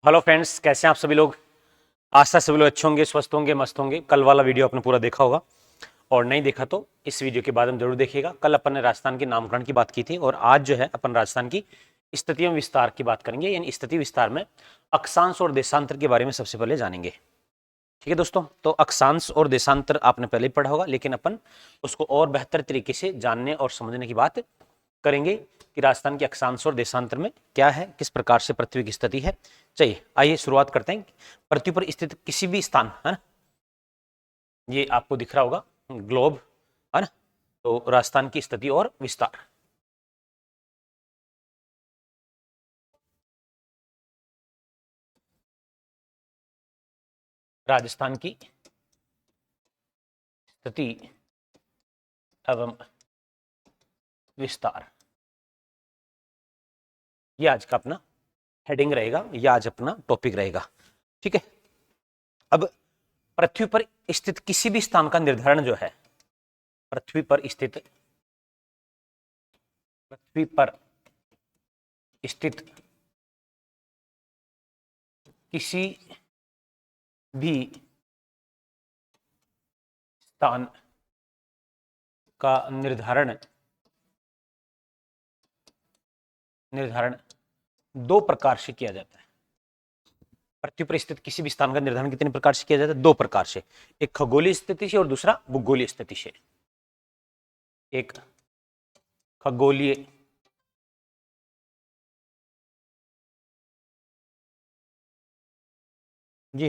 Hello friends, कैसे हैं आप सभी लोग। आशा सभी लोग अच्छे होंगे, स्वस्थ होंगे, मस्त होंगे। कल वाला वीडियो आपने पूरा देखा होगा और नहीं देखा तो इस वीडियो के बाद हम जरूर देखिएगा। कल अपन ने राजस्थान के नामकरण की बात की थी और आज जो है अपन राजस्थान की स्थितियों विस्तार की बात करेंगे। यानी स्थिति विस्तार में अक्षांश और देशांतर के बारे में सबसे पहले जानेंगे। ठीक है दोस्तों, तो अक्षांश और देशांतर आपने पहले ही पढ़ा होगा, लेकिन अपन उसको और बेहतर तरीके से जानने और समझने की बात करेंगे कि राजस्थान के अक्षांश और देशांतर में क्या है, किस प्रकार से पृथ्वी की स्थिति है। चलिए आइए शुरुआत करते हैं। पृथ्वी पर स्थित किसी भी स्थान, है ना, ये आपको दिख रहा होगा ग्लोब, है ना। तो राजस्थान की स्थिति और विस्तार। राजस्थान की स्थिति एवं विस्तार, ये आज का अपना हेडिंग रहेगा, ये आज अपना टॉपिक रहेगा। ठीक है। अब पृथ्वी पर स्थित किसी भी स्थान का निर्धारण जो है, पृथ्वी पर स्थित, पृथ्वी पर स्थित किसी भी स्थान का निर्धारण निर्धारण दो प्रकार से किया जाता है। पृथ्वी पर स्थित किसी भी स्थान का निर्धारण कितने प्रकार से किया जाता है? दो प्रकार से। एक खगोलीय स्थिति से और दूसरा भूगोलीय स्थिति से। एक खगोलीय जी,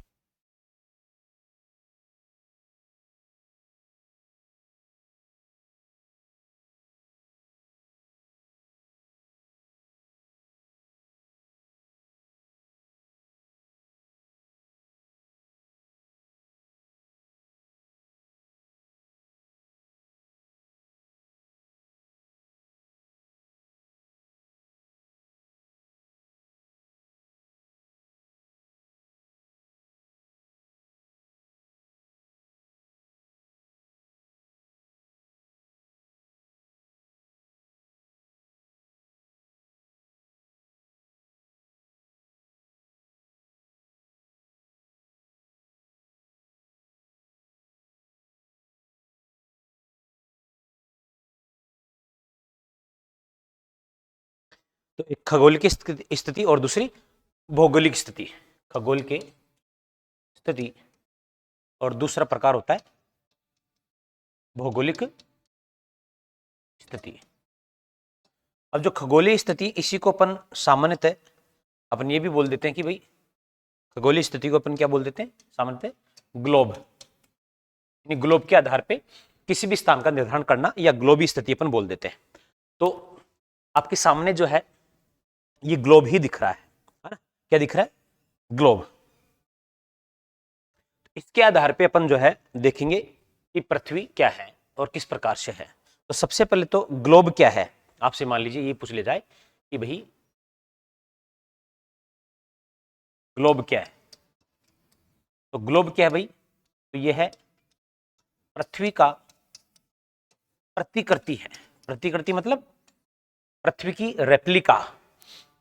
तो एक खगोल की स्थिति और दूसरी भौगोलिक स्थिति। खगोल की स्थिति और दूसरा प्रकार होता है भौगोलिक स्थिति। अब जो खगोलीय स्थिति, इसी को अपन सामान्यतः अपन ये भी बोल देते हैं कि भाई खगोलीय स्थिति को अपन क्या बोल देते हैं सामान्यतः? ग्लोब। यानी ग्लोब के आधार पे किसी भी स्थान का निर्धारण करना या ग्लोबी स्थिति अपन बोल देते हैं। तो आपके सामने जो है ये ग्लोब ही दिख रहा है ना। क्या दिख रहा है? ग्लोब। इसके आधार पे अपन जो है देखेंगे कि पृथ्वी क्या है और किस प्रकार से है। तो सबसे पहले तो ग्लोब क्या है, आपसे मान लीजिए ये पूछ ले जाए कि भाई ग्लोब क्या है। तो ग्लोब क्या है भाई? तो ये है पृथ्वी का प्रतिकृति है। प्रतिकृति मतलब पृथ्वी की रेप्लिका।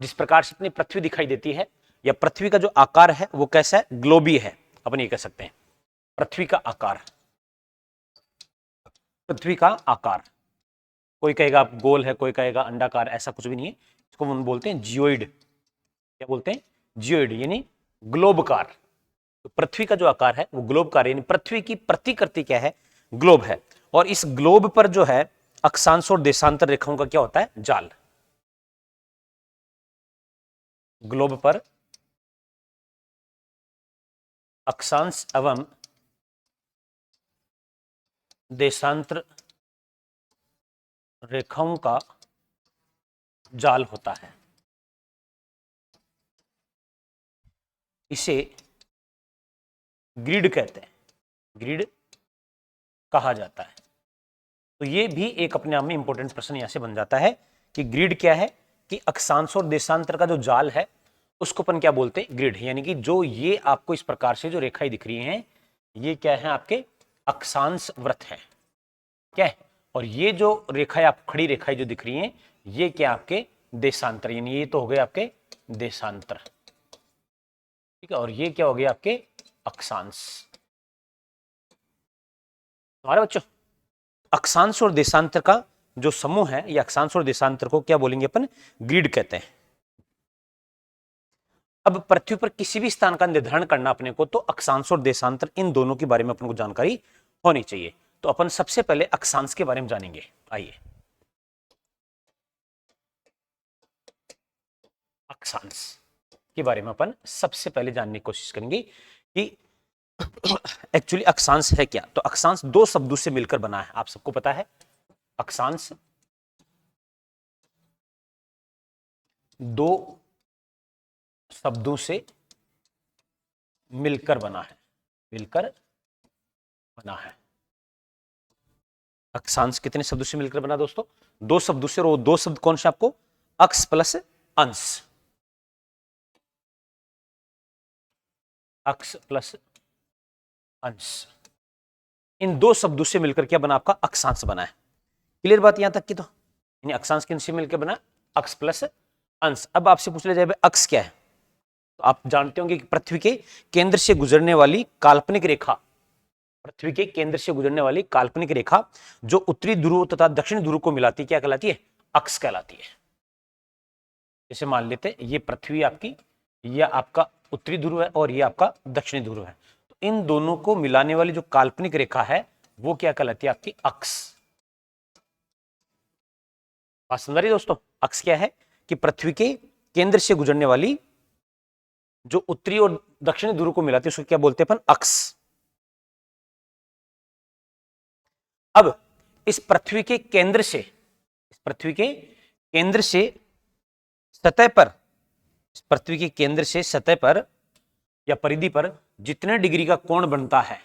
जिस प्रकार से अपनी पृथ्वी दिखाई देती है या पृथ्वी का जो आकार है वो कैसा है? ग्लोबी है। अपन ये कह सकते हैं पृथ्वी का आकार, पृथ्वी का आकार। कोई कहेगा गोल है, कोई कहेगा अंडाकार, ऐसा कुछ भी नहीं है। इसको हम बोलते हैं जियोइड। क्या बोलते हैं? जियोइड, यानी ग्लोबकार। तो पृथ्वी का जो आकार है वो ग्लोबकार, यानी पृथ्वी की प्रतिकृति क्या है? ग्लोब है। और इस ग्लोब पर जो है अक्षांश और देशांतर रेखाओं का क्या होता है? जाल। ग्लोब पर अक्षांश एवं देशांतर रेखाओं का जाल होता है। इसे ग्रिड कहते हैं, ग्रिड कहा जाता है। तो ये भी एक अपने आप में इंपॉर्टेंट प्रश्न यहां से बन जाता है कि ग्रिड क्या है, कि अक्षांश और देशांतर का जो जाल है उसको अपन क्या बोलते हैं? ग्रिड। यानी कि जो ये आपको इस प्रकार से जो रेखाएं दिख रही हैं ये क्या है? आपके अक्षांश वृत्त है। क्या है? और ये जो रेखाएं, आप खड़ी रेखाएं जो दिख रही हैं ये क्या? आपके देशांतर। यानी ये तो हो गए आपके देशांतर। ठीक है, और ये क्या हो गया आपके अक्षांश। हमारे बच्चों अक्षांश और देशांतर का जो समूह है, ये अक्षांश और देशांतर को क्या बोलेंगे अपन, ग्रिड कहते हैं। अब पृथ्वी पर किसी भी स्थान का निर्धारण करना अपने को, तो अक्षांश और देशांतर इन दोनों के बारे में अपन को जानकारी होनी चाहिए। तो अपन सबसे पहले अक्षांश के बारे में जानेंगे। आइए, अक्षांश के बारे में अपन सबसे पहले जानने की कोशिश करेंगे कि एक्चुअली अक्षांश है क्या। तो अक्षांश दो शब्दों से मिलकर बना है, आप सबको पता है। अक्षांश दो शब्दों से मिलकर बना है, मिलकर बना है। अक्षांश कितने शब्दों से मिलकर बना दोस्तों, दो शब्दों से। और वो दो शब्द कौन से आपको, अक्ष प्लस अंश, अक्ष प्लस अंश, इन दो शब्दों से मिलकर क्या बना, आपका अक्षांश बना है। क्लियर बात यहां तक की। तो यानी अक्षांश किन से मिलकर बना, अक्ष प्लस अंश। अब आपसे पूछ लिया जाए अक्ष क्या है, तो आप जानते होंगे कि पृथ्वी के केंद्र से गुजरने वाली काल्पनिक रेखा, पृथ्वी के केंद्र से गुजरने वाली काल्पनिक रेखा जो उत्तरी ध्रुव तथा दक्षिणी ध्रुव को मिलाती है, क्या कहलाती है, अक्ष कहलाती है। जैसे मान लेते हैं ये पृथ्वी आपकी, यह आपका उत्तरी ध्रुव है और ये आपका दक्षिणी ध्रुव है, तो इन दोनों को मिलाने वाली जो काल्पनिक रेखा है वो क्या कहलाती है, आपकी अक्ष। बात समझ रही दोस्तों, अक्ष क्या है कि पृथ्वी के केंद्र से गुजरने वाली जो उत्तरी और दक्षिणी ध्रुव को मिलाती है उसको क्या बोलते हैं अपन, अक्ष। अब इस पृथ्वी के केंद्र से, इस पृथ्वी के केंद्र से सतह पर, इस पृथ्वी के केंद्र से सतह पर या परिधि पर जितने डिग्री का कोण बनता है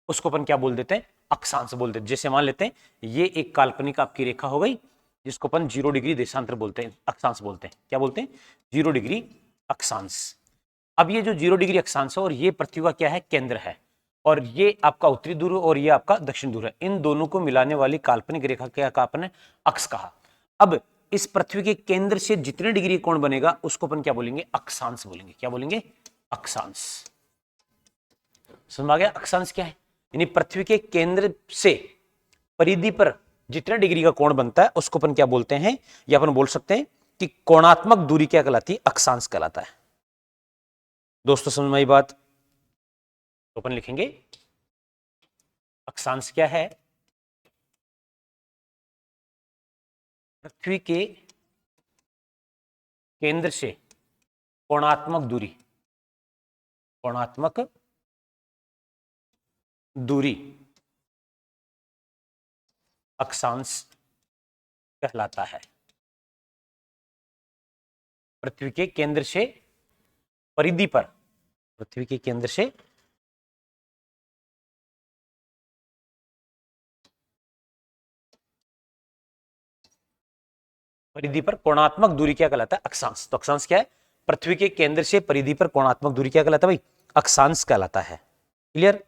उसको अपन क्या बोल देते हैं, अक्षांश बोल देते हैं। जैसे मान लेते हैं ये एक काल्पनिक आपकी रेखा हो गई जिसको अपन 0 डिग्री देशांतर बोलते हैं, अक्षांश बोलते हैं। क्या बोलते हैं, 0 डिग्री अक्षांश। अब ये जो 0 डिग्री अक्षांश है और ये पृथ्वी का क्या है, केंद्र है, और ये आपका उत्तरी ध्रुव और ये आपका दक्षिण ध्रुव है, इन दोनों को मिलाने वाली काल्पनिक रेखा क्या कहा आपने, अक्ष कहा। अब इस पृथ्वी के केंद्र से जितने डिग्री कोण बनेगा उसको अपन क्या बोलेंगे, अक्षांश बोलेंगे। क्या बोलेंगे, अक्षांश। समझ आ गया अक्षांश क्या है, यानी पृथ्वी के केंद्र से परिधि पर जितने डिग्री का कोण बनता है उसको अपन क्या बोलते हैं, या अपन बोल सकते हैं कि कोणात्मक दूरी क्या कहलाती है, अक्षांश कहलाता है। दोस्तों समझ में आई बात, तो अपन लिखेंगे अक्षांश क्या है, पृथ्वी के केंद्र से कोणात्मक दूरी, कोणात्मक दूरी अक्षांश कहलाता है। पृथ्वी के केंद्र से परिधि पर, पृथ्वी के केंद्र से परिधि पर कोणात्मक दूरी क्या कहलाता है, अक्षांश। तो अक्षांश क्या है, पृथ्वी के केंद्र से परिधि पर कोणात्मक दूरी क्या कहलाता है भाई, अक्षांश कहलाता है। क्लियर।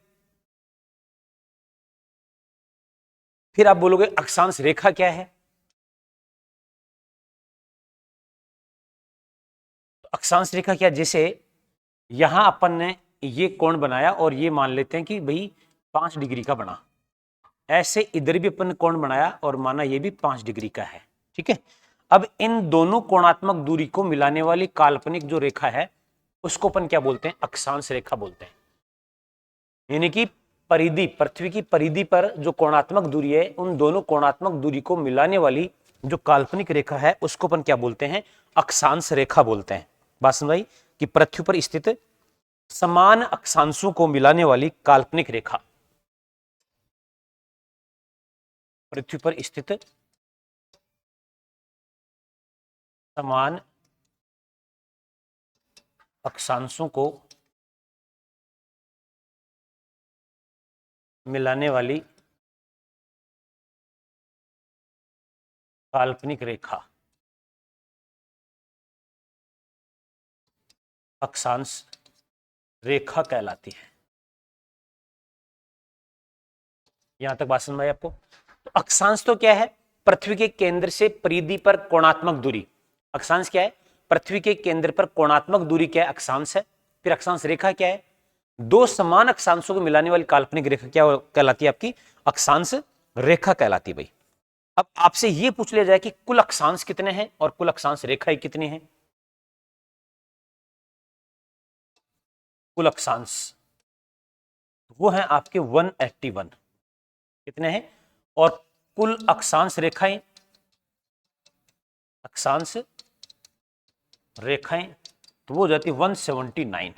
फिर आप बोलोगे अक्षांश रेखा क्या है, तो अक्षांश रेखा क्या, जैसे यहां अपन ने ये कोण बनाया और ये मान लेते हैं कि भाई 5 डिग्री का बना, ऐसे इधर भी अपन ने कोण बनाया और माना ये भी 5 डिग्री का है। ठीक है, अब इन दोनों कोणात्मक दूरी को मिलाने वाली काल्पनिक जो रेखा है उसको अपन क्या बोलते हैं, अक्षांश रेखा बोलते हैं। यानी कि परिधि, पृथ्वी की परिधि पर जो कोणात्मक दूरी है उन दोनों कोणात्मक दूरी को मिलाने वाली जो काल्पनिक रेखा है उसको अपन क्या बोलते हैं, अक्षांश रेखा बोलते हैं। बात समझ कि पृथ्वी पर स्थित समान अक्षांशों को मिलाने वाली काल्पनिक रेखा, पृथ्वी पर स्थित समान अक्षांशों को मिलाने वाली काल्पनिक रेखा अक्षांश रेखा कहलाती है। यहां तक बात समझ में आई आपको। तो अक्षांश तो क्या है, पृथ्वी के केंद्र से परिधि पर कोणात्मक दूरी। अक्षांश क्या है, पृथ्वी के केंद्र पर कोणात्मक दूरी क्या है, अक्षांश है। फिर अक्षांश रेखा क्या है? दो समान अक्षांशों को मिलाने वाली काल्पनिक रेखा क्या कहलाती है? आपकी अक्षांश रेखा कहलाती है भाई। अब आपसे यह पूछ लिया जाए कि कुल अक्षांश कितने हैं और कुल अक्षांश रेखाएं कितनी हैं? कुल अक्षांश वो है आपके 181। कितने हैं? और कुल अक्षांश रेखाएं, अक्षांश रेखाएं तो वो हो जाती 179।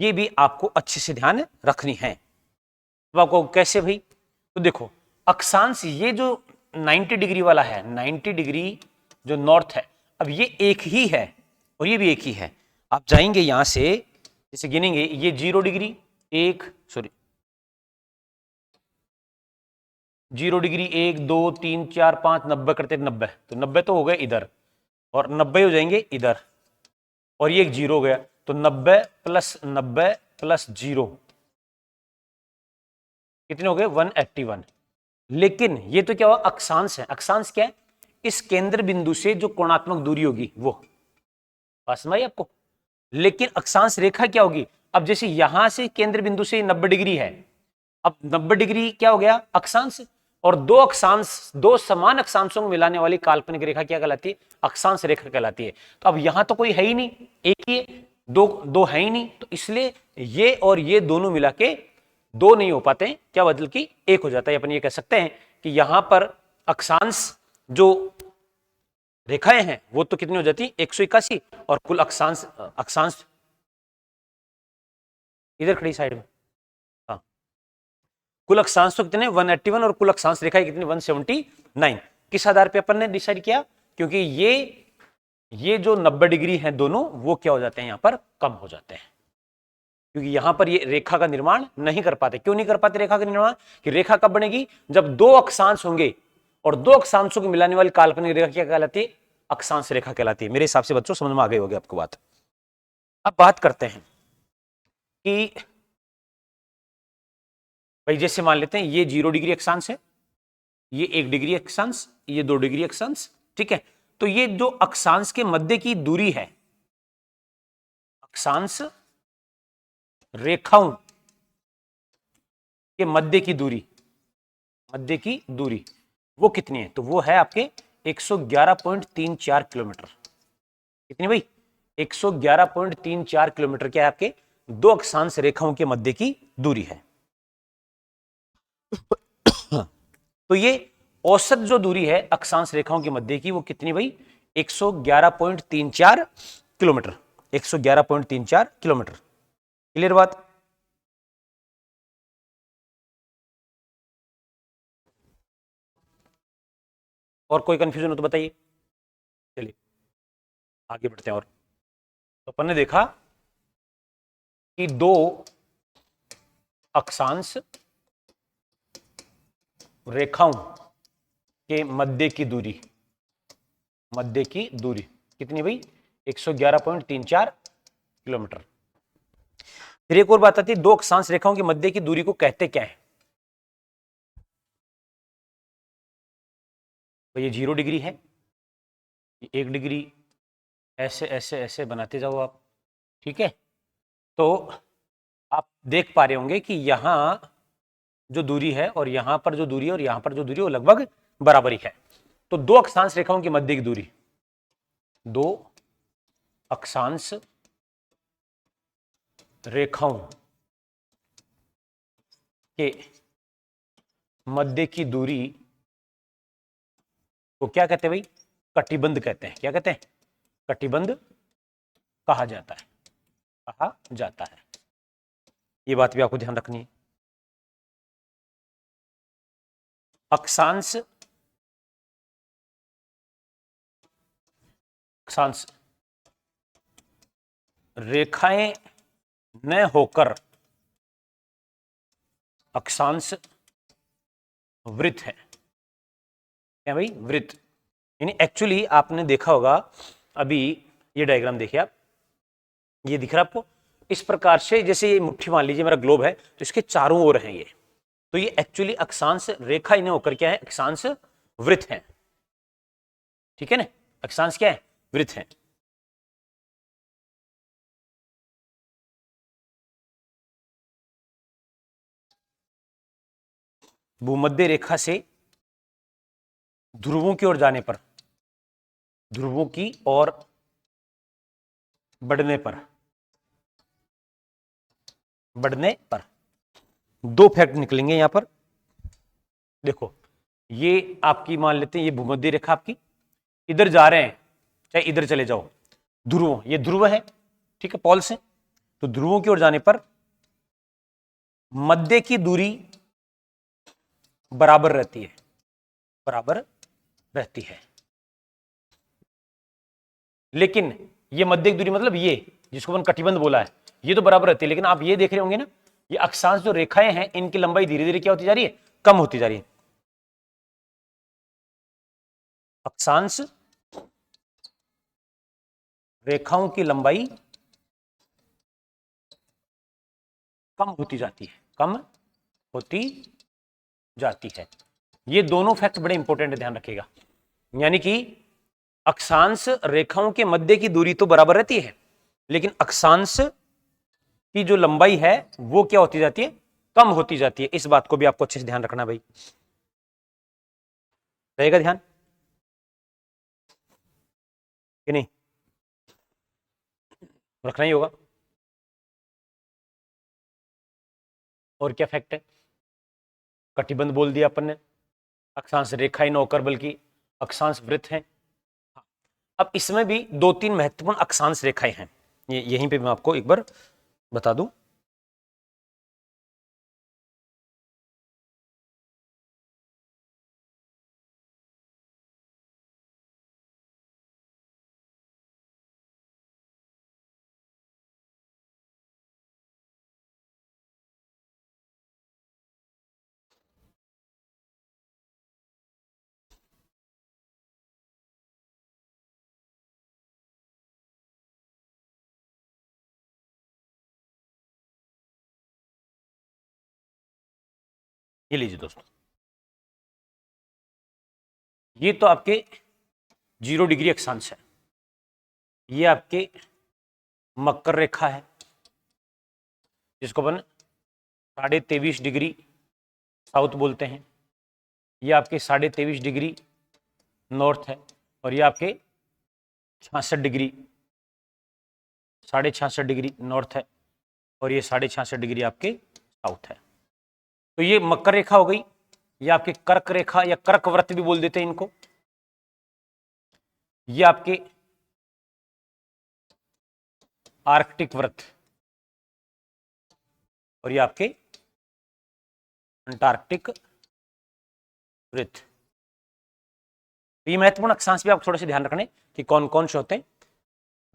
ये भी आपको अच्छे से ध्यान रखनी है। तो आपको कैसे भाई? तो देखो अक्षांश ये जो 90 डिग्री वाला है, 90 डिग्री जो नॉर्थ है, अब ये एक ही है और ये भी एक ही है। आप जाएंगे यहां से, जैसे गिनेंगे, ये 0 डिग्री, 0 डिग्री 1 2 3 4 5 90 करते 90, तो 90 तो हो गए इधर और 90 हो जाएंगे इधर और ये एक 0 हो गया, तो 90 प्लस 90 प्लस 0 कितने हो गए? 181। लेकिन ये तो क्या हुआ? अक्षांश है। अक्षांश क्या है? इस केंद्र बिंदु से जो कोणात्मक दूरी होगी वो, बात समझ आई आपको? लेकिन अक्षांश रेखा क्या होगी? अब जैसे यहां से केंद्र बिंदु से 90 डिग्री है, अब 90 डिग्री क्या हो गया? अक्षांश। और दो अक्षांश, दो समान अक्षांशों को मिलाने वाली काल्पनिक रेखा क्या कहलाती है? अक्षांश रेखा कहलाती है। तो अब यहां तो कोई है ही नहीं, एक ही है, दो है ही नहीं, तो इसलिए ये और ये दोनों मिला के दो नहीं हो पाते, क्या बल्कि एक हो जाता है। अपन ये कह सकते हैं कि यहां पर अक्षांश जो रेखाएं हैं वो तो कितनी हो जाती? 181, और कुल अक्षांश इधर खड़ी साइड में, हाँ, कुल अक्षांश तो कितने? 181, और कुल अक्षांश रेखाएं कितनी? 179। किस आधार पे अपन ने डिसाइड किया? क्योंकि ये जो 90 डिग्री है दोनों, वो क्या हो जाते हैं? यहां पर कम हो जाते हैं, क्योंकि यहां पर ये रेखा का निर्माण नहीं कर पाते। क्यों नहीं कर पाते रेखा का निर्माण? कि रेखा कब बनेगी? जब दो अक्षांश होंगे, और दो अक्षांशों को मिलाने वाली काल्पनिक रेखा क्या कहलाती है? अक्षांश रेखा कहलाती है। मेरे हिसाब से बच्चों समझ में आ गई होगी आपको बात। अब बात करते हैं कि भाई जैसे मान लेते हैं ये 0 डिग्री अक्षांश है, ये 1 डिग्री अक्षांश, ये 2 डिग्री अक्षांश, ठीक है। तो ये जो अक्षांश के मध्य की दूरी है, अक्षांश रेखाओं के मध्य की दूरी, वो कितनी है? तो वो है आपके 111.34 किलोमीटर। कितनी भाई? 111.34 किलोमीटर क्या है? आपके दो अक्षांश रेखाओं के मध्य की दूरी है। तो ये औसत जो दूरी है अक्षांश रेखाओं के मध्य की, वो कितनी भाई? 111.34 किलोमीटर। 111.34 किलोमीटर। क्लियर बात? और कोई कंफ्यूजन हो तो बताइए। चलिए आगे बढ़ते हैं। और तो अपन ने देखा कि दो अक्षांश रेखाओं के मध्य की दूरी कितनी भाई? 111.34 किलोमीटर। फिर एक और बात आती है, दो अक्षांश रेखाओं के मध्य की दूरी को कहते क्या है? तो ये 0 डिग्री है, ये 1 डिग्री, ऐसे ऐसे ऐसे बनाते जाओ आप, ठीक है। तो आप देख पा रहे होंगे कि यहां जो दूरी है और यहां पर जो दूरी है और यहां पर जो दूरी है वो लगभग बराबरी है। तो दो अक्षांश रेखाओं की मध्य की दूरी, दो अक्षांश रेखाओं के मध्य की दूरी को क्या कहते हैं भाई? कटिबंध कहते हैं। क्या कहते हैं? कटिबंध कहा जाता है। ये बात भी आपको ध्यान रखनी है। अक्षांश रेखाएं न होकर अक्षांश वृत्त है। क्या भाई? वृत्त। यानी एक्चुअली आपने देखा होगा, अभी ये डायग्राम देखिए आप, ये दिख रहा है आपको? इस प्रकार से, जैसे ये मुट्ठी मान लीजिए मेरा ग्लोब है, तो इसके चारों ओर हैं ये, तो ये एक्चुअली अक्षांश रेखा इन्हें होकर क्या है? अक्षांश वृत्त है। ठीक है ना? अक्षांश क्या है? वृत्त है। भूमध्य रेखा से ध्रुवों की ओर जाने पर, ध्रुवों की ओर बढ़ने पर दो फैक्ट निकलेंगे यहां पर। देखो, ये आपकी मान लेते हैं ये भूमध्य रेखा आपकी, इधर जा रहे हैं, चाहे इधर चले जाओ, ध्रुव, ये ध्रुव है, ठीक है, पोल्स है। तो ध्रुवों की ओर जाने पर मध्य की दूरी बराबर रहती है, बराबर रहती है। लेकिन ये मध्य की दूरी मतलब ये जिसको अपन कटिबंध बोला है, ये तो बराबर रहती है, लेकिन आप ये देख रहे होंगे ना, ये अक्षांश जो रेखाएं हैं इनकी लंबाई धीरे धीरे क्या होती जा रही है, कम होती जा रही है। अक्षांश रेखाओं की लंबाई कम होती जाती है, कम होती जाती है। ये दोनों फैक्ट बड़े इंपॉर्टेंट है, ध्यान रखिएगा। यानी कि अक्षांश रेखाओं के मध्य की दूरी तो बराबर रहती है, लेकिन अक्षांश की जो लंबाई है वो क्या होती जाती है, कम होती जाती है। इस बात को भी आपको अच्छे से ध्यान रखना भाई, रहेगा ध्यान कि नहीं, रखना ही होगा। और क्या फैक्ट है, कटिबंध बोल दिया अपन ने, अक्षांश रेखाएं न होकर बल्कि अक्षांश वृत्त हैं। अब इसमें भी दो तीन महत्वपूर्ण अक्षांश रेखाएं हैं, ये यहीं पे मैं आपको एक बार बता दूं। ये लीजिए दोस्तों, ये तो आपके 0 डिग्री अक्षांश है, ये आपके मकर रेखा है जिसको अपन 23.5 डिग्री साउथ बोलते हैं, ये आपके 23.5 डिग्री नॉर्थ है, और ये आपके 66 डिग्री, 66.5 डिग्री नॉर्थ है, और ये 66.5 डिग्री आपके साउथ है। तो ये मकर रेखा हो गई, ये आपके कर्क रेखा या कर्क वृत्त भी बोल देते हैं इनको, ये आपके आर्कटिक वृत्त, और ये आपके अंटार्कटिक वृत्त। ये महत्वपूर्ण अक्षांश भी आप थोड़े से ध्यान रखने कि कौन कौन से होते हैं।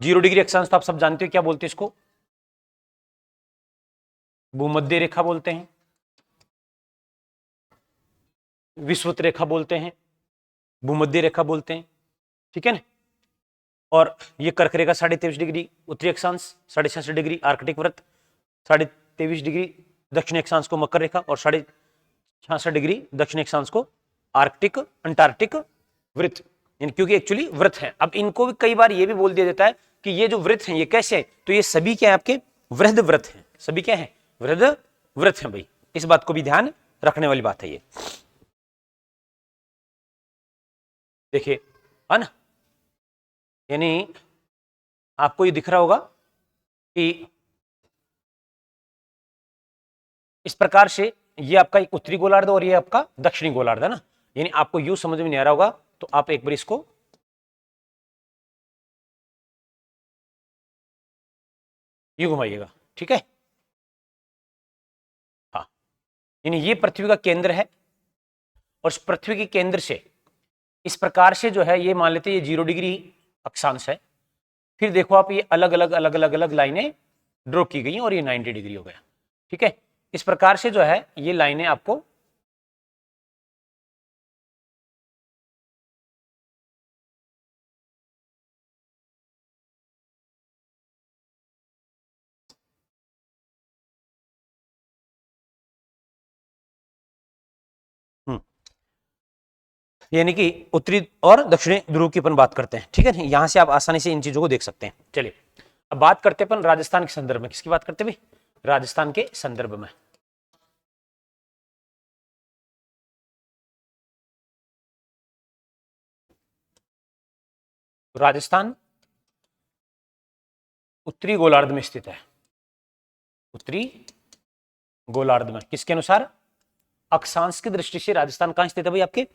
0 डिग्री अक्षांश तो आप सब जानते हो, क्या बोलते हैं इसको, भूमध्य रेखा बोलते हैं, विषुवत रेखा बोलते हैं, भूमध्य रेखा बोलते हैं, ठीक है ना। और ये कर्क रेखा 23.5 डिग्री उत्तरी अक्षांश, 66 डिग्री आर्कटिक वृत्त, 23.5 डिग्री दक्षिणी अक्षांश को मकर रेखा, और 66 डिग्री दक्षिणी अक्षांश को आर्कटिक अंटार्कटिक वृत्त, क्योंकि एक्चुअली वृत्त है। अब इनको भी कई बार ये भी बोल दिया जाता है कि ये जो वृत्त हैं ये कैसे है, तो ये सभी क्या है, आपके वृहद वृत्त हैं, सभी क्या है, वृहद वृत्त हैं भाई। इस बात को भी ध्यान रखने वाली बात है ये, देखिए, है ना। यानी आपको ये दिख रहा होगा कि इस प्रकार से ये आपका एक उत्तरी गोलार्ध और ये आपका दक्षिणी गोलार्ध है ना। यानी आपको यूं समझ में नहीं आ रहा होगा तो आप एक बार इसको यूं घुमाइएगा, ठीक है। हाँ, यानी ये पृथ्वी का केंद्र है, और इस पृथ्वी के केंद्र से इस प्रकार से जो है ये मान लेते हैं ये 0 डिग्री अक्षांश है। फिर देखो आप, ये अलग अलग अलग अलग अलग लाइनें ड्रॉ की गई हैं और ये 90 डिग्री हो गया, ठीक है। इस प्रकार से जो है ये लाइनें आपको यानी कि उत्तरी और दक्षिणी ध्रुव की अपन बात करते हैं, ठीक है। यहां से आप आसानी से इन चीजों को देख सकते हैं। चलिए अब बात करते हैं अपन राजस्थान के संदर्भ में, किसकी बात करते हैं भाई, राजस्थान के संदर्भ में। राजस्थान उत्तरी गोलार्ध में स्थित है। उत्तरी गोलार्ध में किसके अनुसार? अक्षांश की दृष्टि से राजस्थान कहां स्थित है भाई? आपके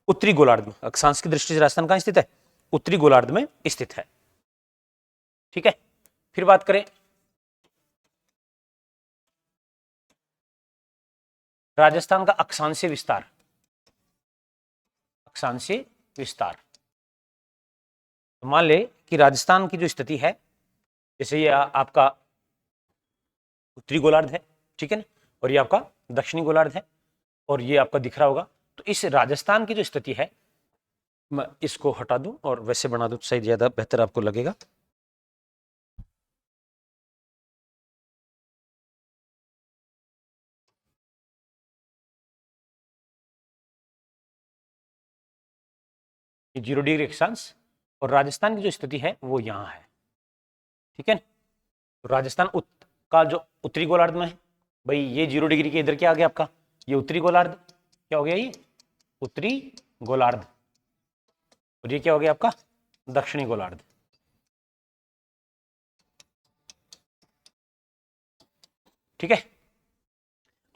उत्तरी गोलार्ध में। अक्षांश की दृष्टि से राजस्थान कहां स्थित है? उत्तरी गोलार्ध में स्थित है। ठीक है, फिर बात करें राजस्थान का अक्षांशीय विस्तार। अक्षांशीय विस्तार, तो मान ले कि राजस्थान की जो स्थिति है, जैसे ये आपका उत्तरी गोलार्ध है, ठीक है ना, और ये आपका दक्षिणी गोलार्ध है, और ये आपका दिख रहा होगा। तो इस राजस्थान की जो स्थिति है, मैं इसको हटा दूं और वैसे बना दूं तो सही ज्यादा बेहतर आपको लगेगा। ये 0 डिग्री अक्षांश, और राजस्थान की जो स्थिति है वो यहाँ है। ठीक है, तो राजस्थान का जो उत्तरी गोलार्ध में है भाई, ये 0 डिग्री के इधर क्या आ गया आपका? ये उत्तरी गोलार्ध। क्या हो गया? ये उत्तरी गोलार्ध। और ये क्या हो गया आपका? दक्षिणी गोलार्ध। ठीक है,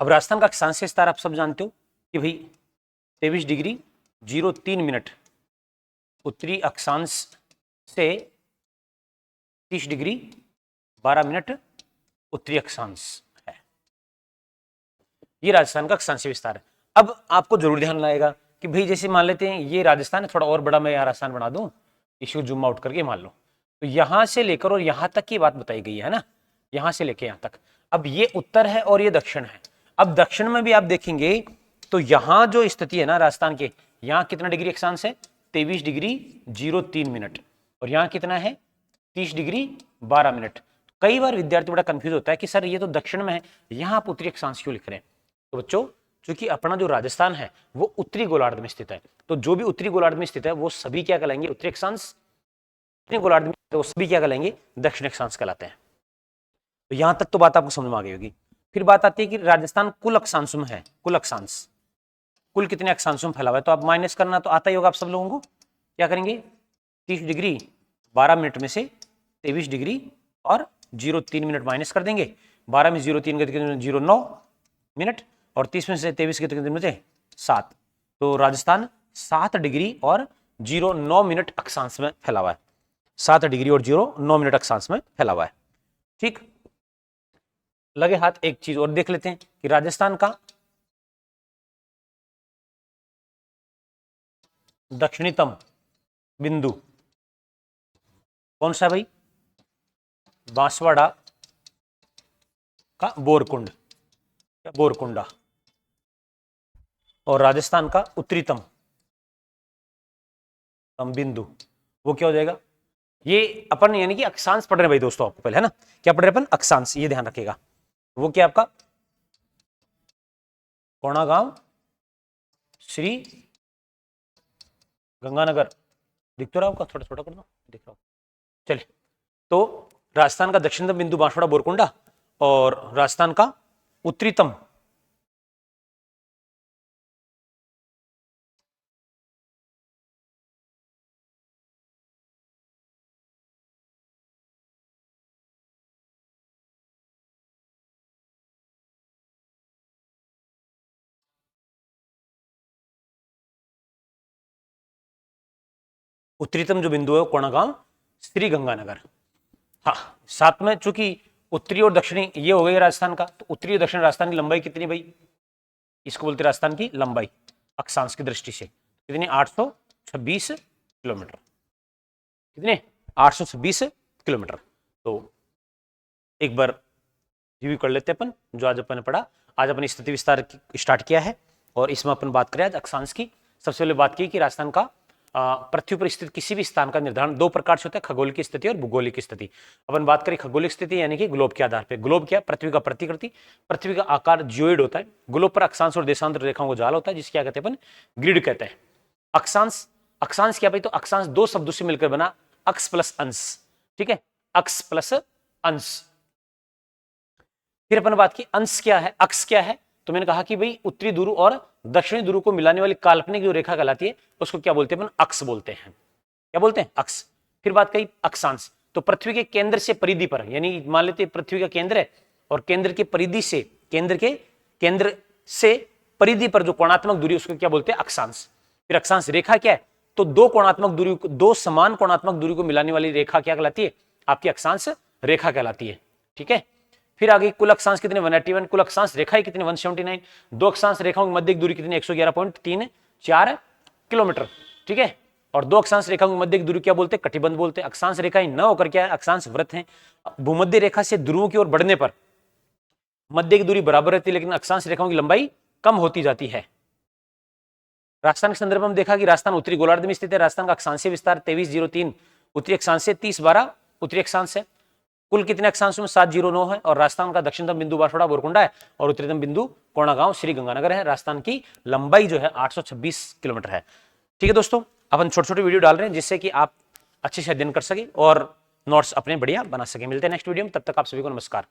अब राजस्थान का अक्षांशीय विस्तार आप सब जानते हो कि भाई 23 डिग्री 03 मिनट उत्तरी अक्षांश से 30 डिग्री 12 मिनट उत्तरी अक्षांश है। ये राजस्थान का अक्षांशीय विस्तार है। अब आपको जरूर ध्यान लाएगा कि भाई जैसे मान लेते हैं ये राजस्थान है, थोड़ा और बड़ा मैं यहाँ राजस्थान बना दूं, इसको जूम आउट करके मान लो, तो यहां से लेकर और यहां तक की बात बताई गई है ना, यहां से लेकर यहां तक। अब ये उत्तर है और ये दक्षिण है। अब दक्षिण में भी आप देखेंगे तो यहां जो स्थिति है ना राजस्थान के, यहां कितना डिग्री अक्षांश है? 23 डिग्री 03 मिनट, और यहां कितना है? 30 डिग्री 12 मिनट। कई बार विद्यार्थी बड़ा कंफ्यूज होता है कि सर ये तो दक्षिण में है, यहां आप उत्तरी अक्षांश क्यों लिख रहे हैं? तो बच्चों, क्योंकि अपना जो राजस्थान है वो उत्तरी गोलार्ध में स्थित है, तो जो भी उत्तरी गोलार्ध में स्थित है वो सभी क्या कहलाएंगे? उत्तरी अक्षांश। उत्तरी गोलार्ध में तो सभी क्या कहलाएंगे? दक्षिण अक्षांश कहलाते हैं। तो यहां तक तो बात आपको समझ में आ गई होगी। फिर बात आती है कि राजस्थान कुल अक्षांशों में है। कुल अक्षांश, कुल कितने अक्षांशों में फैला हुआ है? तो आप माइनस करना तो आता ही होगा आप सब लोगों को। क्या करेंगे? 30 डिग्री 12 मिनट में से 23 डिग्री और 03 मिनट माइनस कर देंगे। 12 में 03 कितने? 09 मिनट, और 30 में से 23 कितने बचे? 7। तो राजस्थान 7 डिग्री और 09 मिनट अक्षांश में फैला हुआ है। 7 डिग्री और 09 मिनट अक्षांश में फैला हुआ है। ठीक, लगे हाथ एक चीज और देख लेते हैं कि राजस्थान का दक्षिणतम बिंदु कौन सा है भाई? बांसवाड़ा का बोरकुंड, बोरकुंडा। और राजस्थान का उत्तरीतम बिंदु वो क्या हो जाएगा? ये अपन यानी कि अक्षांश पढ़ रहे हैं भाई दोस्तों, आपको पहले है ना क्या पढ़ रहे हैं अपन? अक्षांश, ये ध्यान रखिएगा। वो क्या आपका? कोणागांव श्री गंगानगर। दिख तो रहा होगा, थोड़ा छोटा कर दो, दिख रहा हो। चलिए, तो राजस्थान का दक्षिणतम बिंदु बांसवाड़ा बोरकुंडा, और राजस्थान का उत्तरीतम उत्तरीतम जो बिंदु है वो कोणागांव श्री गंगानगर। हाँ, साथ में चूंकि उत्तरी और दक्षिणी ये हो गई राजस्थान का, तो उत्तरी और दक्षिण राजस्थान की लंबाई कितनी भाई? इसको बोलते राजस्थान की लंबाई अक्षांश की दृष्टि से कितनी? 826 किलोमीटर। कितने? 826 किलोमीटर। तो एक बार रिव्यू कर लेते हैं अपन जो आज अपन ने पढ़ा। आज अपन स्थिति विस्तार स्टार्ट किया है, और इसमें अपन बात करें आज अक्षांश की। सबसे पहले बात की कि राजस्थान का पृथ्वी पर स्थित किसी भी स्थान का निर्धारण दो प्रकार से होता है, खगोल की स्थिति और भूगोलिक स्थिति। अपन बात करें खगोलिक स्थिति यानी कि ग्लोब के आधार पर। ग्लोब क्या? पृथ्वी का प्रतिकृति। पृथ्वी का आकार जियोइड होता है। ग्लोब पर अक्षांश और देशांतर रेखाओं का जाल होता है, जिसके क्या कहते हैं अपन? ग्रिड कहते हैं। अक्षांश, अक्षांश क्या भाई? तो अक्षांश दो शब्दों से मिलकर बना, अक्ष प्लस अंश। ठीक है, अक्ष प्लस अंश। फिर अपन बात की अंश क्या है, अक्ष क्या है? तो मैंने कहा कि भाई उत्तरी ध्रुव और दक्षिणी ध्रुव को मिलाने वाली काल्पनिक जो रेखा कहलाती है उसको क्या बोलते हैं अपन? अक्ष बोलते हैं। क्या बोलते हैं? अक्ष। फिर बात कही अक्षांश, तो पृथ्वी के केंद्र से परिधि पर, यानी मान लेते पृथ्वी का केंद्र है और केंद्र के परिधि से, केंद्र से परिधि पर जो कोणात्मक दूरी उसको क्या बोलते हैं, अक्षांश। फिर अक्षांश रेखा क्या है, तो दो समान कोणात्मक दूरी को मिलाने वाली रेखा क्या कहलाती है, आपकी अक्षांश रेखा कहलाती है। ठीक है, फिर आगे कुल अक्षांश कितने 181, कुल अक्षांश रेखाएं कितने 179, दो अक्षांश रेखाओं की मध्य दूरी कितनी 111.34 किलोमीटर। ठीक है, और दो अक्षांश रेखाओं की मध्य दूरी क्या बोलते हैं, कटिबंध बोलते हैं। अक्षांश रेखाएं न होकर क्या है, अक्षांश वृत्त हैं। भूमध्य रेखा से ध्रुवों की ओर बढ़ने पर मध्य की दूरी बराबर रहती है, लेकिन अक्षांश रेखाओं की लंबाई कम होती जाती है। राजस्थान के संदर्भ में हम देखा कि राजस्थान उत्तरी गोलार्ध में स्थित है। राजस्थान का अक्षांशीय विस्तार 2303 उत्तरी अक्षांश से 3012 उत्तरी अक्षांश है। कुल कितने अक्षांशों में 709 है, और राजस्थान का दक्षिणतम बिंदु बांसवाड़ा बोरकुंडा है और उत्तरतम बिंदु कोणागांव श्री गंगानगर है। राजस्थान की लंबाई जो है 826 किलोमीटर है। ठीक है दोस्तों, अपन छोटे छोटे वीडियो डाल रहे हैं जिससे कि आप अच्छे से अध्ययन कर सके और नोट्स अपने बढ़िया बना सके। मिलते हैं नेक्स्ट वीडियो में, तब तक आप सभी को नमस्कार।